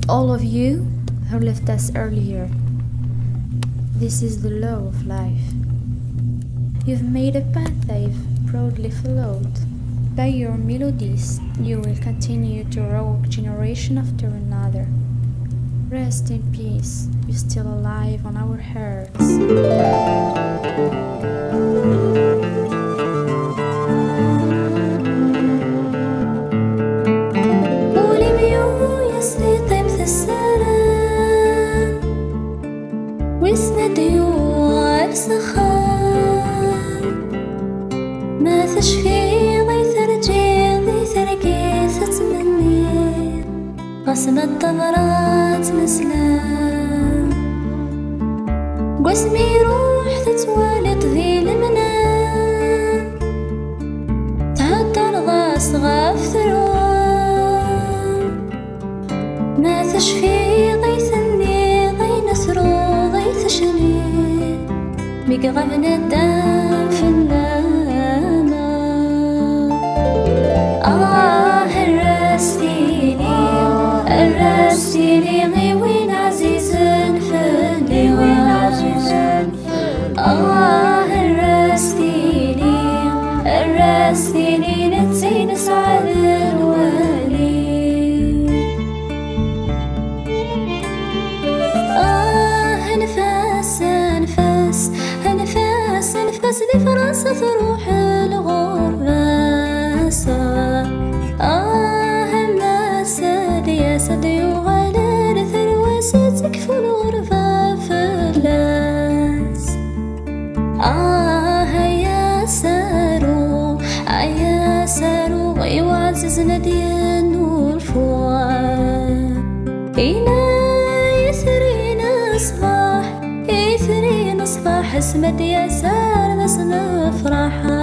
All of you who left us earlier, this is the law of life. You've made a path I've proudly followed. By your melodies, you will continue to rock generation after another. Rest in peace, you're still alive on our hearts. واسند يوعر سخان ما تشفي ضيث رجيل ضيث رقيث تمني غصن الطمرات مسلام قسمي روح تتوالد ذي المنام تعطر غاس غاف ثروان ما تشفي ضيث الني ضي نثرو بقرب ندام في النامة الرسيني غيوين عزيز فني وين عزيز الرسيني نتسي نسعد الوالي أنفاس دي فرنسا تروح الغراسة هماسة دي أسد يغالر ثرواسة تكفو الغرفة فلاس يا سارو غيوعزز ندين والفوار إنا يثرينا صباح يثرينا صباح اسمد يا سار بس نفرح